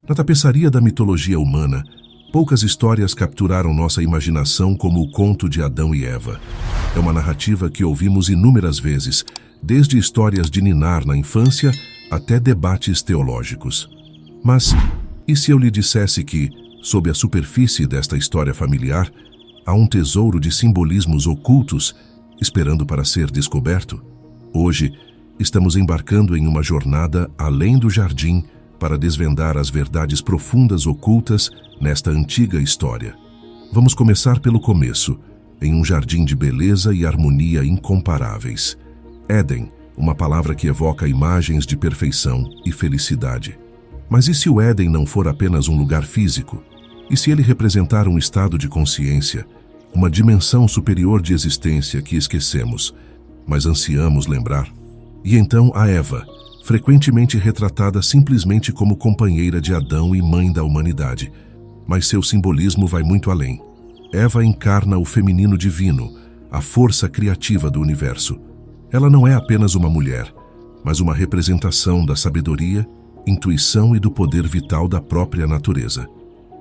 Na tapeçaria da mitologia humana, poucas histórias capturaram nossa imaginação como o conto de Adão e Eva. É uma narrativa que ouvimos inúmeras vezes, desde histórias de ninar na infância até debates teológicos. Mas, e se eu lhe dissesse que, sob a superfície desta história familiar, há um tesouro de simbolismos ocultos esperando para ser descoberto? Hoje, estamos embarcando em uma jornada além do jardim para desvendar as verdades profundas ocultas nesta antiga história. Vamos começar pelo começo, em um jardim de beleza e harmonia incomparáveis. Éden, uma palavra que evoca imagens de perfeição e felicidade. Mas e se o Éden não for apenas um lugar físico? E se ele representar um estado de consciência, uma dimensão superior de existência que esquecemos, mas ansiamos lembrar? E então a Eva, frequentemente retratada simplesmente como companheira de Adão e mãe da humanidade. Mas seu simbolismo vai muito além. Eva encarna o feminino divino, a força criativa do universo. Ela não é apenas uma mulher, mas uma representação da sabedoria, intuição e do poder vital da própria natureza.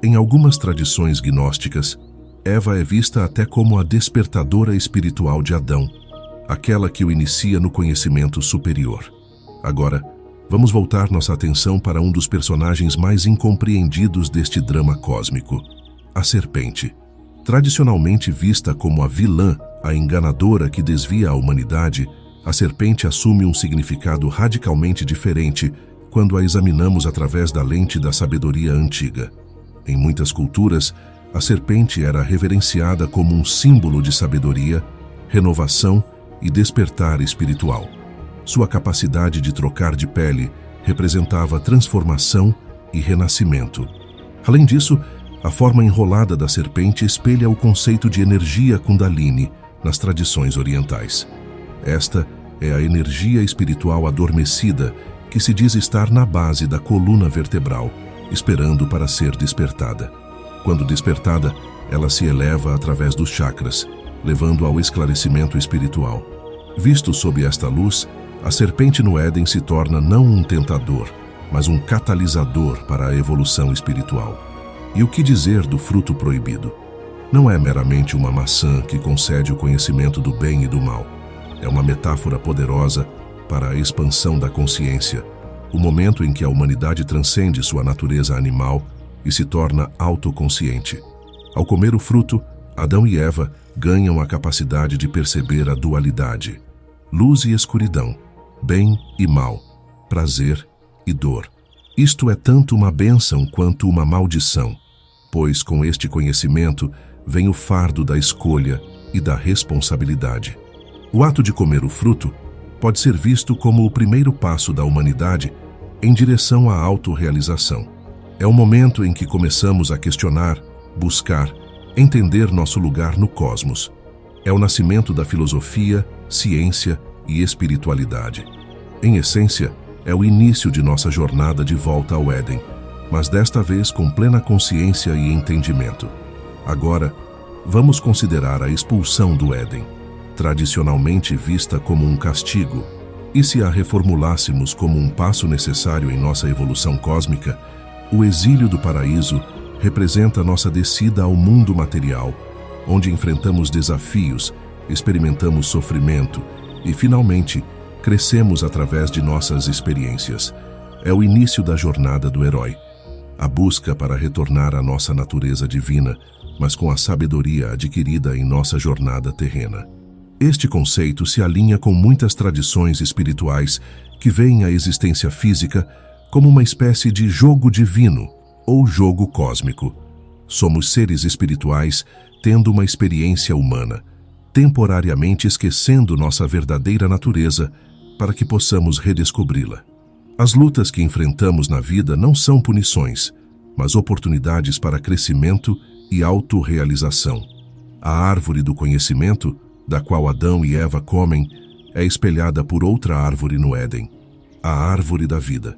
Em algumas tradições gnósticas, Eva é vista até como a despertadora espiritual de Adão, aquela que o inicia no conhecimento superior. Agora, vamos voltar nossa atenção para um dos personagens mais incompreendidos deste drama cósmico, a serpente. Tradicionalmente vista como a vilã, a enganadora que desvia a humanidade, a serpente assume um significado radicalmente diferente quando a examinamos através da lente da sabedoria antiga. Em muitas culturas, a serpente era reverenciada como um símbolo de sabedoria, renovação e despertar espiritual. Sua capacidade de trocar de pele representava transformação e renascimento. Além disso, a forma enrolada da serpente espelha o conceito de energia Kundalini nas tradições orientais. Esta é a energia espiritual adormecida que se diz estar na base da coluna vertebral, esperando para ser despertada. Quando despertada, ela se eleva através dos chakras, levando ao esclarecimento espiritual. Visto sob esta luz, a serpente no Éden se torna não um tentador, mas um catalisador para a evolução espiritual. E o que dizer do fruto proibido? Não é meramente uma maçã que concede o conhecimento do bem e do mal. É uma metáfora poderosa para a expansão da consciência, o momento em que a humanidade transcende sua natureza animal e se torna autoconsciente. Ao comer o fruto, Adão e Eva ganham a capacidade de perceber a dualidade, luz e escuridão, bem e mal, prazer e dor. Isto é tanto uma bênção quanto uma maldição, pois com este conhecimento vem o fardo da escolha e da responsabilidade. O ato de comer o fruto pode ser visto como o primeiro passo da humanidade em direção à autorrealização. É o momento em que começamos a questionar, buscar, entender nosso lugar no cosmos. É o nascimento da filosofia, ciência e espiritualidade. Em essência, é o início de nossa jornada de volta ao Éden, mas desta vez com plena consciência e entendimento. Agora, vamos considerar a expulsão do Éden, tradicionalmente vista como um castigo, e se a reformulássemos como um passo necessário em nossa evolução cósmica, o exílio do paraíso representa nossa descida ao mundo material, onde enfrentamos desafios, experimentamos sofrimento e, finalmente, crescemos através de nossas experiências. É o início da jornada do herói, a busca para retornar à nossa natureza divina, mas com a sabedoria adquirida em nossa jornada terrena. Este conceito se alinha com muitas tradições espirituais que veem a existência física como uma espécie de jogo divino ou jogo cósmico. Somos seres espirituais tendo uma experiência humana, temporariamente esquecendo nossa verdadeira natureza para que possamos redescobri-la. As lutas que enfrentamos na vida não são punições, mas oportunidades para crescimento e autorrealização. A árvore do conhecimento, da qual Adão e Eva comem, é espelhada por outra árvore no Éden, a árvore da vida.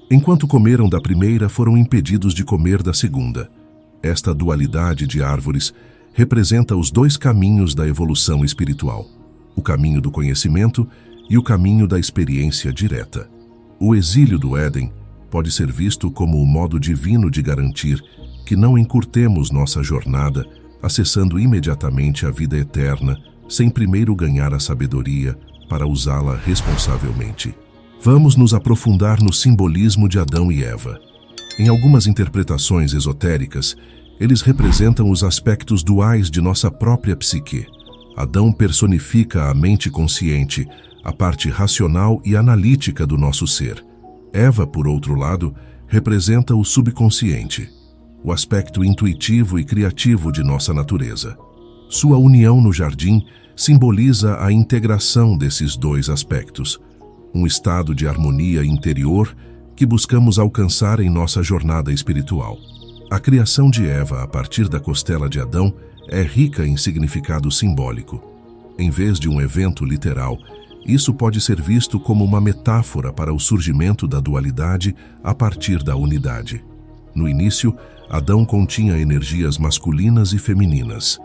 Enquanto comeram da primeira, foram impedidos de comer da segunda. Esta dualidade de árvores representa os dois caminhos da evolução espiritual, o caminho do conhecimento e o caminho da experiência direta. O exílio do Éden pode ser visto como o modo divino de garantir que não encurtemos nossa jornada acessando imediatamente a vida eterna, sem primeiro ganhar a sabedoria para usá-la responsavelmente. Vamos nos aprofundar no simbolismo de Adão e Eva. Em algumas interpretações esotéricas, eles representam os aspectos duais de nossa própria psique. Adão personifica a mente consciente, a parte racional e analítica do nosso ser. Eva, por outro lado, representa o subconsciente, o aspecto intuitivo e criativo de nossa natureza. Sua união no jardim simboliza a integração desses dois aspectos, um estado de harmonia interior que buscamos alcançar em nossa jornada espiritual. A criação de Eva a partir da costela de Adão é rica em significado simbólico. Em vez de um evento literal, isso pode ser visto como uma metáfora para o surgimento da dualidade a partir da unidade. No início, Adão continha energias masculinas e femininas.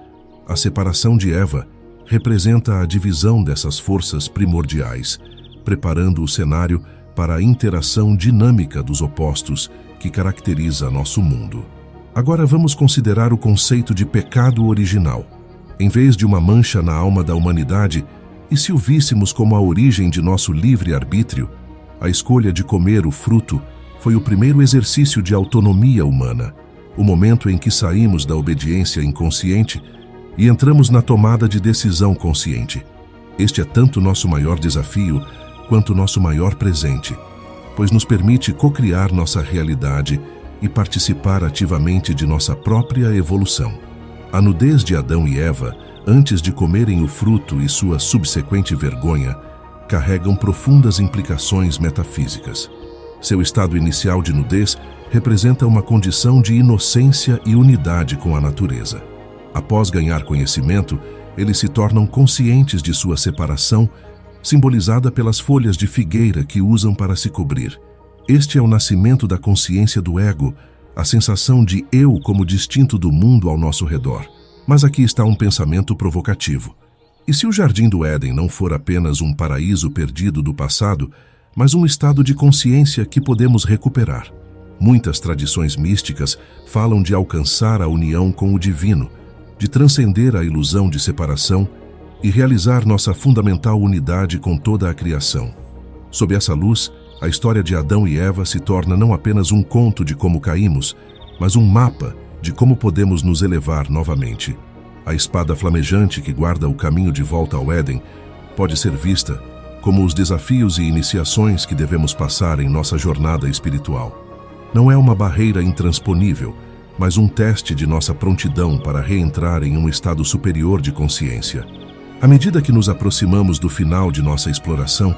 A separação de Eva representa a divisão dessas forças primordiais, preparando o cenário para a interação dinâmica dos opostos que caracteriza nosso mundo. Agora vamos considerar o conceito de pecado original. Em vez de uma mancha na alma da humanidade, e se o víssemos como a origem de nosso livre-arbítrio, a escolha de comer o fruto foi o primeiro exercício de autonomia humana, o momento em que saímos da obediência inconsciente e entramos na tomada de decisão consciente. Este é tanto nosso maior desafio quanto nosso maior presente, pois nos permite cocriar nossa realidade e participar ativamente de nossa própria evolução. A nudez de Adão e Eva, antes de comerem o fruto e sua subsequente vergonha, carregam profundas implicações metafísicas. Seu estado inicial de nudez representa uma condição de inocência e unidade com a natureza. Após ganhar conhecimento, eles se tornam conscientes de sua separação, simbolizada pelas folhas de figueira que usam para se cobrir. Este é o nascimento da consciência do ego, a sensação de eu como distinto do mundo ao nosso redor. Mas aqui está um pensamento provocativo. E se o Jardim do Éden não for apenas um paraíso perdido do passado, mas um estado de consciência que podemos recuperar? Muitas tradições místicas falam de alcançar a união com o divino, de transcender a ilusão de separação e realizar nossa fundamental unidade com toda a criação. Sob essa luz, a história de Adão e Eva se torna não apenas um conto de como caímos, mas um mapa de como podemos nos elevar novamente. A espada flamejante que guarda o caminho de volta ao Éden pode ser vista como os desafios e iniciações que devemos passar em nossa jornada espiritual. Não é uma barreira intransponível, mas um teste de nossa prontidão para reentrar em um estado superior de consciência. À medida que nos aproximamos do final de nossa exploração,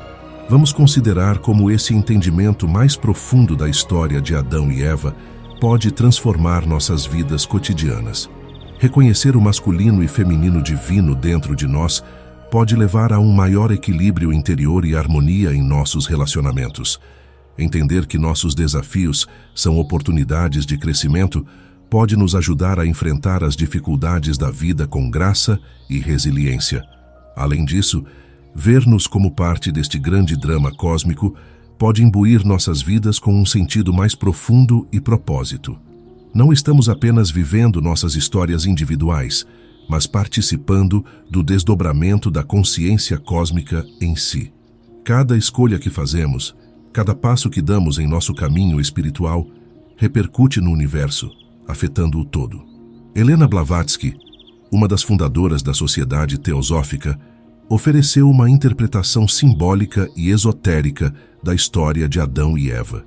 vamos considerar como esse entendimento mais profundo da história de Adão e Eva pode transformar nossas vidas cotidianas. Reconhecer o masculino e feminino divino dentro de nós pode levar a um maior equilíbrio interior e harmonia em nossos relacionamentos. Entender que nossos desafios são oportunidades de crescimento pode nos ajudar a enfrentar as dificuldades da vida com graça e resiliência. Além disso, ver-nos como parte deste grande drama cósmico pode imbuir nossas vidas com um sentido mais profundo e propósito. Não estamos apenas vivendo nossas histórias individuais, mas participando do desdobramento da consciência cósmica em si. Cada escolha que fazemos, cada passo que damos em nosso caminho espiritual, repercute no universo, afetando o todo. Helena Blavatsky, uma das fundadoras da Sociedade Teosófica, ofereceu uma interpretação simbólica e esotérica da história de Adão e Eva.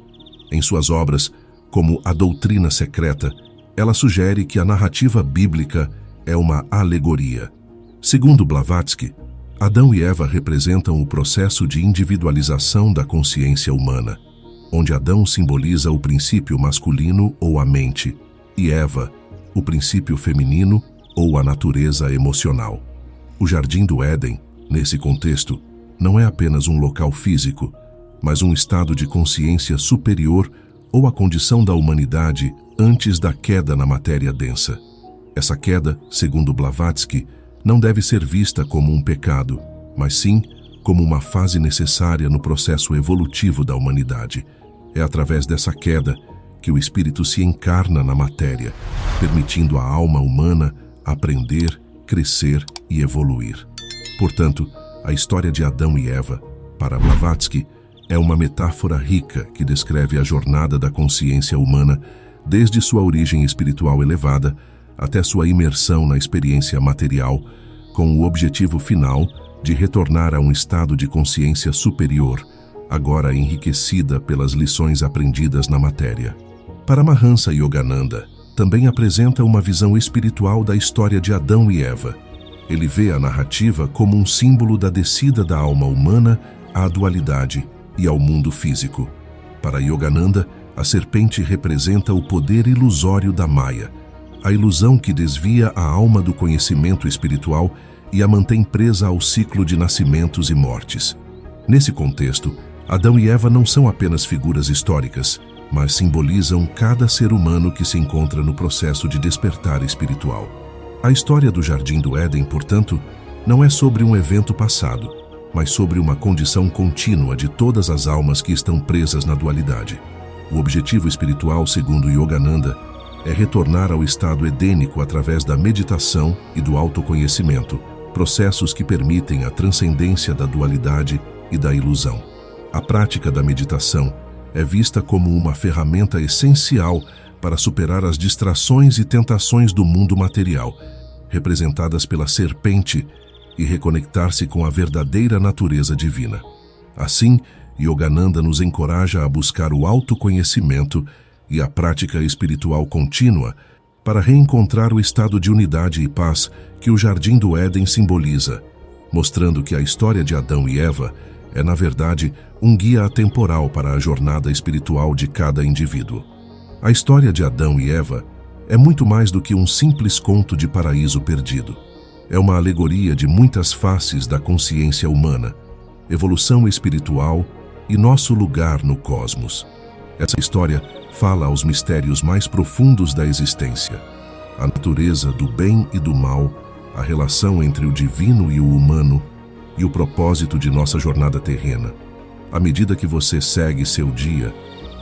Em suas obras, como A Doutrina Secreta, ela sugere que a narrativa bíblica é uma alegoria. Segundo Blavatsky, Adão e Eva representam o processo de individualização da consciência humana, onde Adão simboliza o princípio masculino ou a mente, e Eva, o princípio feminino ou a natureza emocional. O Jardim do Éden, nesse contexto, não é apenas um local físico, mas um estado de consciência superior ou a condição da humanidade antes da queda na matéria densa. Essa queda, segundo Blavatsky, não deve ser vista como um pecado, mas sim como uma fase necessária no processo evolutivo da humanidade. É através dessa queda que o espírito se encarna na matéria, permitindo à alma humana aprender, crescer e evoluir. Portanto, a história de Adão e Eva, para Blavatsky, é uma metáfora rica que descreve a jornada da consciência humana desde sua origem espiritual elevada até sua imersão na experiência material, com o objetivo final de retornar a um estado de consciência superior, agora enriquecida pelas lições aprendidas na matéria. Paramahansa Yogananda também apresenta uma visão espiritual da história de Adão e Eva. Ele vê a narrativa como um símbolo da descida da alma humana à dualidade e ao mundo físico. Para Yogananda, a serpente representa o poder ilusório da Maya, a ilusão que desvia a alma do conhecimento espiritual e a mantém presa ao ciclo de nascimentos e mortes. Nesse contexto, Adão e Eva não são apenas figuras históricas, mas simbolizam cada ser humano que se encontra no processo de despertar espiritual. A história do Jardim do Éden, portanto, não é sobre um evento passado, mas sobre uma condição contínua de todas as almas que estão presas na dualidade. O objetivo espiritual, segundo Yogananda, é retornar ao estado edênico através da meditação e do autoconhecimento, processos que permitem a transcendência da dualidade e da ilusão. A prática da meditação é vista como uma ferramenta essencial para superar as distrações e tentações do mundo material, representadas pela serpente, e reconectar-se com a verdadeira natureza divina. Assim, Yogananda nos encoraja a buscar o autoconhecimento e a prática espiritual contínua para reencontrar o estado de unidade e paz que o Jardim do Éden simboliza, mostrando que a história de Adão e Eva é, na verdade, um guia atemporal para a jornada espiritual de cada indivíduo. A história de Adão e Eva é muito mais do que um simples conto de paraíso perdido. É uma alegoria de muitas faces da consciência humana, evolução espiritual e nosso lugar no cosmos. Essa história fala aos mistérios mais profundos da existência, a natureza do bem e do mal, a relação entre o divino e o humano e o propósito de nossa jornada terrena. À medida que você segue seu dia,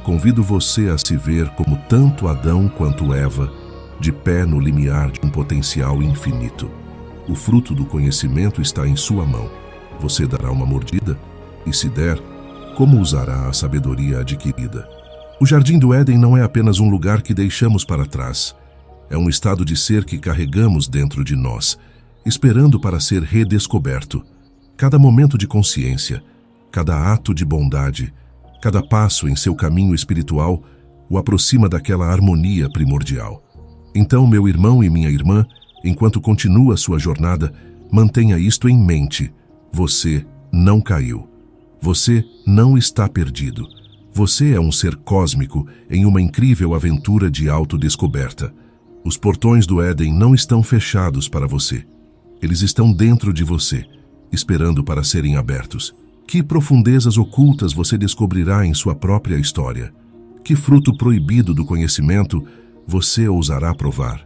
convido você a se ver como tanto Adão quanto Eva, de pé no limiar de um potencial infinito. O fruto do conhecimento está em sua mão. Você dará uma mordida? E se der, como usará a sabedoria adquirida? O Jardim do Éden não é apenas um lugar que deixamos para trás. É um estado de ser que carregamos dentro de nós, esperando para ser redescoberto. Cada momento de consciência, cada ato de bondade, cada passo em seu caminho espiritual o aproxima daquela harmonia primordial. Então, meu irmão e minha irmã, enquanto continua sua jornada, mantenha isto em mente. Você não caiu. Você não está perdido. Você é um ser cósmico em uma incrível aventura de autodescoberta. Os portões do Éden não estão fechados para você. Eles estão dentro de você, esperando para serem abertos. Que profundezas ocultas você descobrirá em sua própria história? Que fruto proibido do conhecimento você ousará provar?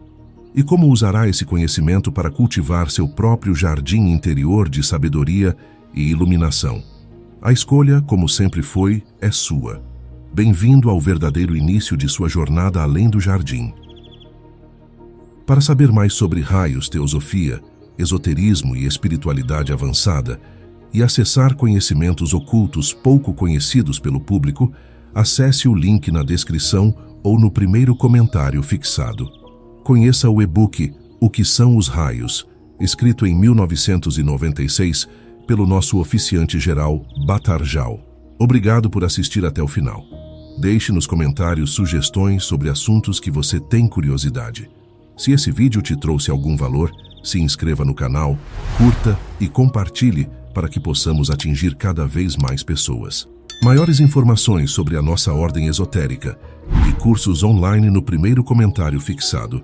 E como usará esse conhecimento para cultivar seu próprio jardim interior de sabedoria e iluminação? A escolha, como sempre foi, é sua. Bem-vindo ao verdadeiro início de sua jornada além do jardim. Para saber mais sobre raios, teosofia, esoterismo e espiritualidade avançada, e acessar conhecimentos ocultos pouco conhecidos pelo público, acesse o link na descrição ou no primeiro comentário fixado. Conheça o e-book O que são os raios, escrito em 1996 pelo nosso oficiante geral Batarjal. Obrigado por assistir até o final. Deixe nos comentários sugestões sobre assuntos que você tem curiosidade. Se esse vídeo te trouxe algum valor, se inscreva no canal, curta e compartilhe para que possamos atingir cada vez mais pessoas. Maiores informações sobre a nossa ordem esotérica e cursos online no primeiro comentário fixado.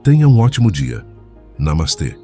Tenha um ótimo dia. Namastê.